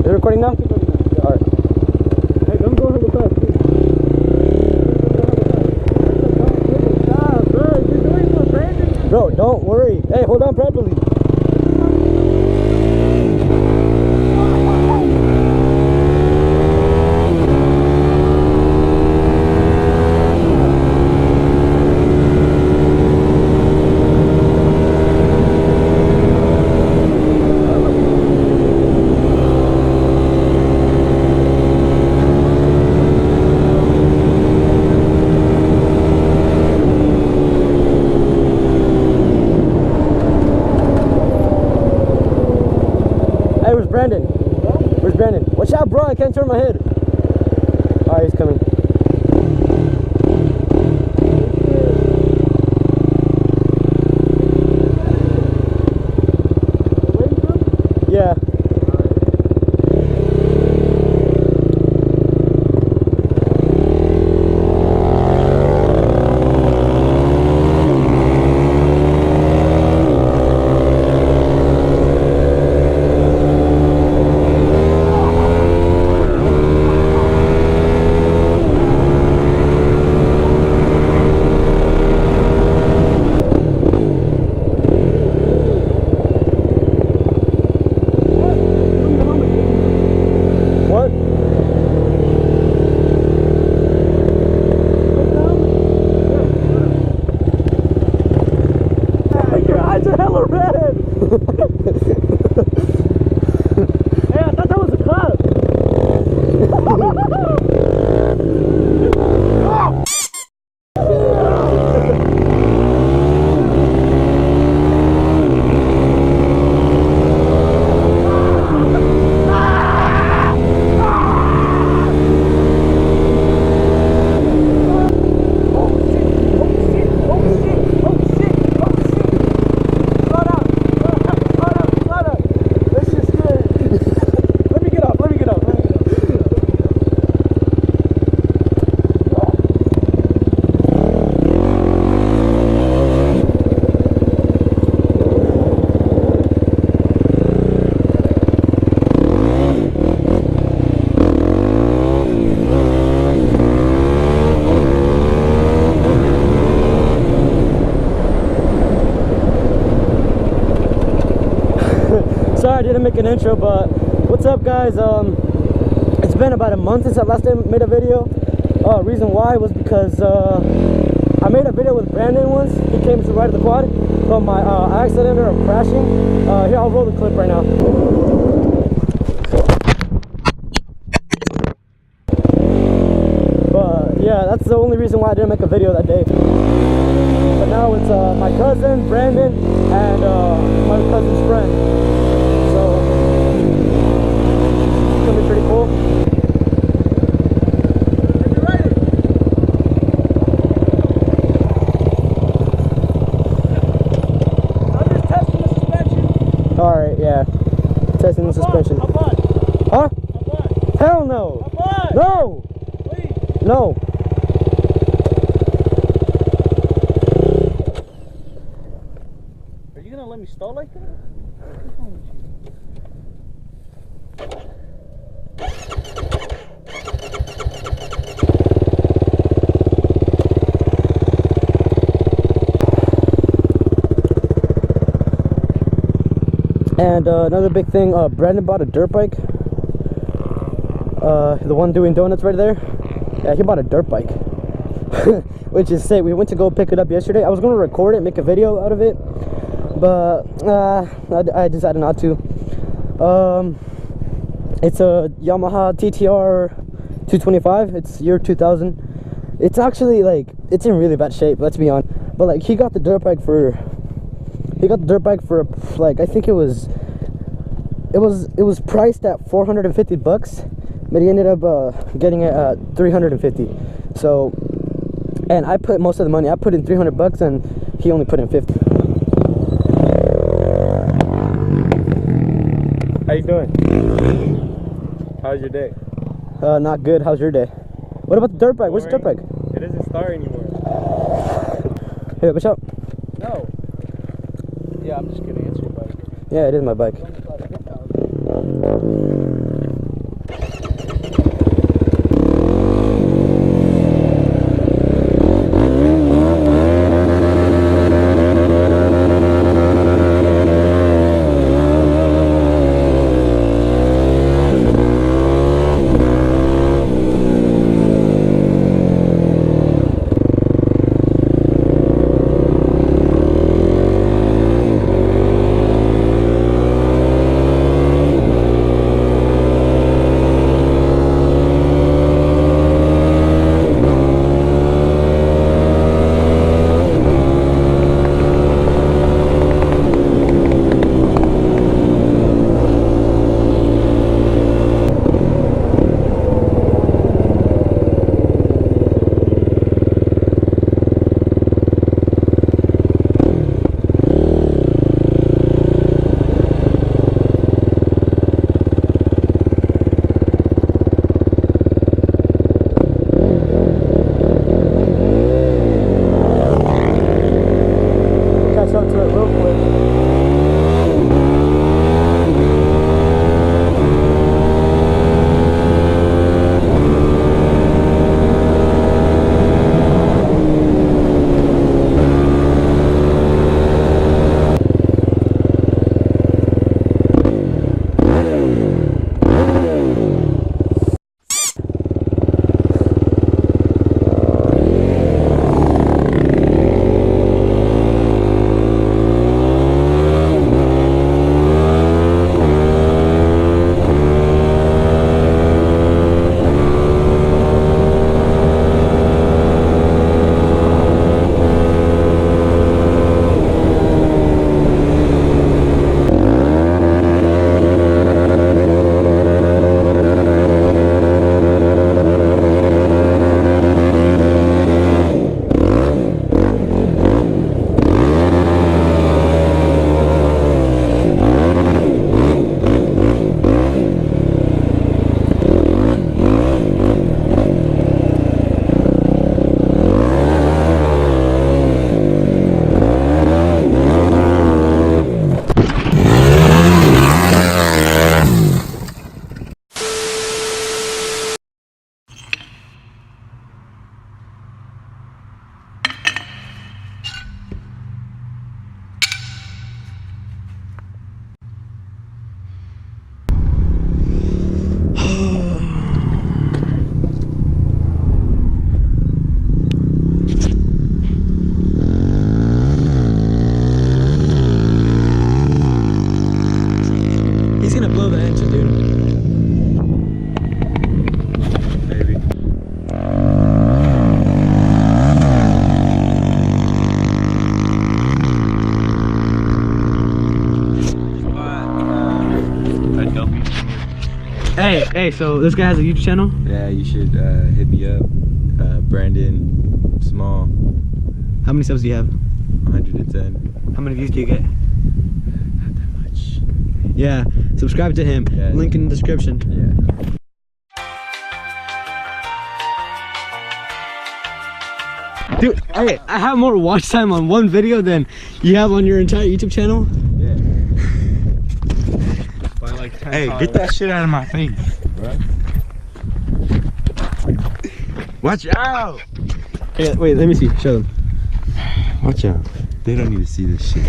Is it recording now? Alright. Hey, don't go hella fast, please. Bro, you're doing what Brandon. Bro, don't worry. Hey, hold on properly. Hey, where's Brandon? Where's Brandon? Watch out, bro. I can't turn my head. Alright, he's coming. Yeah. Hey, I thought that was a cop. Sorry I didn't make an intro, but what's up, guys? It's been about a month since I last time made a video. Reason why was because I made a video with Brandon once. He came to ride the quad from my accident or crashing. Here, I'll roll the clip right now. But yeah, that's the only reason why I didn't make a video that day. But now it's my cousin Brandon and my cousin's friend. So it's gonna be pretty cool. I'm just testing the suspension. Alright, yeah. Testing the suspension. Up on. Huh? Up on. Hell no! Up on. No! Please. No! Are you gonna let me stall like that? What's wrong with you? And another big thing, Brandon bought a dirt bike. The one doing donuts right there. Yeah, he bought a dirt bike. Which is sick. We went to go pick it up yesterday. I was going to record it, make a video out of it. But I decided not to. It's a Yamaha TTR 225. It's year 2000. It's actually like, it's in really bad shape, let's be honest. But like, he got the dirt bike for like, I think it was priced at 450 bucks, but he ended up getting it at 350. So, and I put most of the money. I put in 300 bucks and he only put in 50. How you doing? How's your day? Not good. How's your day? What about the dirt bike? Where's the dirt bike? It doesn't start anymore. Hey, what's up? No. Yeah, I'm just kidding. It's your bike. Yeah, it is my bike. It's only about Hey, so this guy has a YouTube channel? Yeah, you should hit me up. Brandon Small. How many subs do you have? 110. How many views do you get? Not that much. Yeah, subscribe to him. Yeah. Link in the description. Yeah. Dude, hey, I have more watch time on one video than you have on your entire YouTube channel. Yeah. By like 10 Hey, times. get that shit out of my face, bro. Watch out! Hey, wait, let me see. Show them. Watch out. They don't need to see this shit.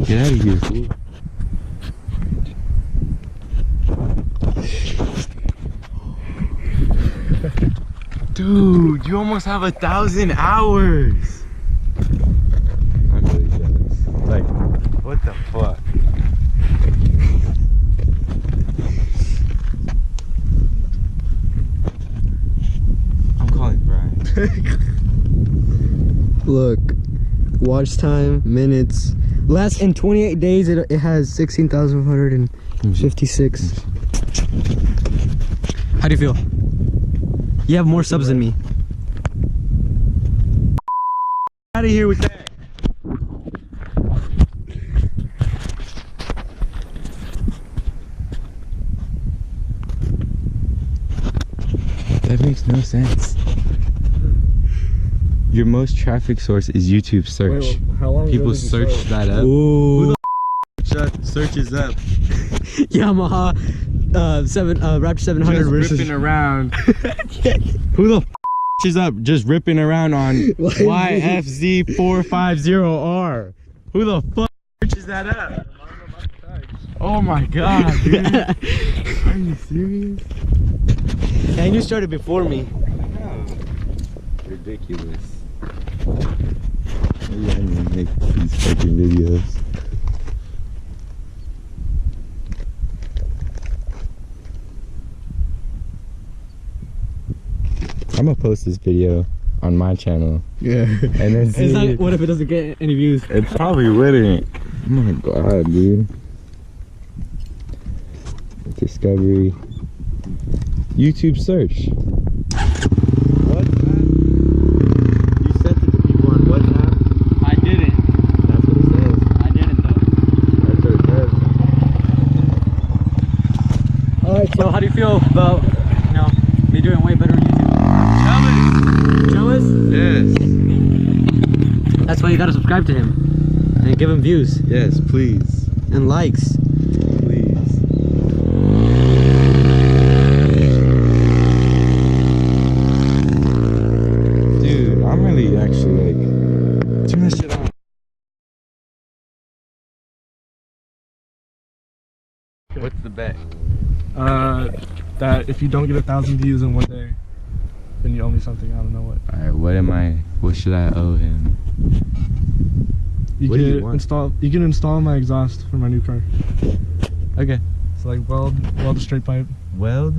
Get out of here, fool. Dude, you almost have 1,000 hours. I'm really jealous. Like, what the fuck? I'm calling Brian. Look, watch time, minutes. Last in 28 days, it has 16,156. How do you feel? You have more subs than me. Out of here with that. That makes no sense. Your most traffic source is YouTube search. Wait, how long People ago did you search start? that up. Ooh. Searches up. Yamaha Raptor 700 Just versus ripping around. Who the is up just ripping around on Yfz450R? Who the fuck searches that up? Oh my god, dude. Are you serious? And you started before me. Ridiculous. Maybe I need to make these fucking videos. I'm gonna post this video on my channel. Yeah. And then see. It's not, what if it doesn't get any views? It probably wouldn't. Oh my god, dude. Discovery. YouTube search. WhatsApp? You sent it to people on WhatsApp? I didn't. That's what it says. I didn't though. That's what it says. Alright, so how do you feel about, you know, me doing way better on YouTube? Jealous? Yes. That's why you gotta subscribe to him. And give him views. Yes, please. And likes. Please. Dude, I'm really actually like, turn that shit on. What's the bet? That if you don't get 1,000 views in one day, then you owe me something. I don't know what. Alright, what should I owe him? You What do you can want? install my exhaust for my new car. Okay. So like weld a straight pipe. Weld?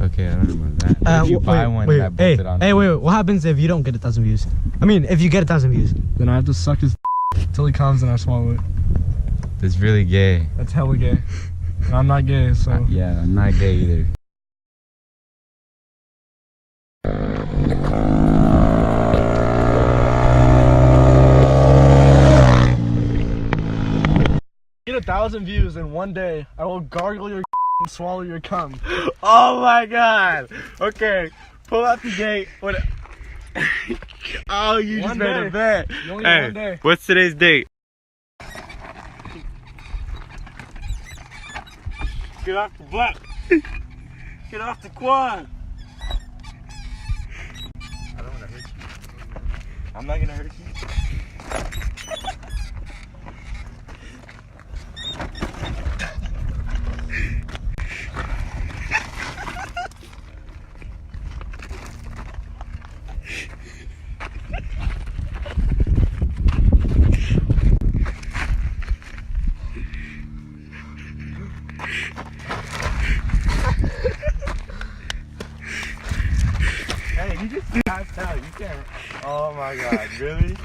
Okay, I don't know about that. What if you buy one and I bolt hey, it on? hey, wait, what happens if you don't get 1,000 views? I mean, if you get 1,000 views. Then I have to suck his till he comes and I swallow it. That's really gay. That's hella gay. And I'm not gay, so. Yeah, I'm not gay either. Get 1,000 views in one day, I will gargle your and swallow your cum. Oh my god! Okay, pull out the gate. What? Oh, you One just made day. a bet. You only get one day. What's today's date? Get off the block. Get off the quad. I don't want to hurt you. I'm not gonna hurt you. Hey, you just passed out. You can't. Oh my god, really?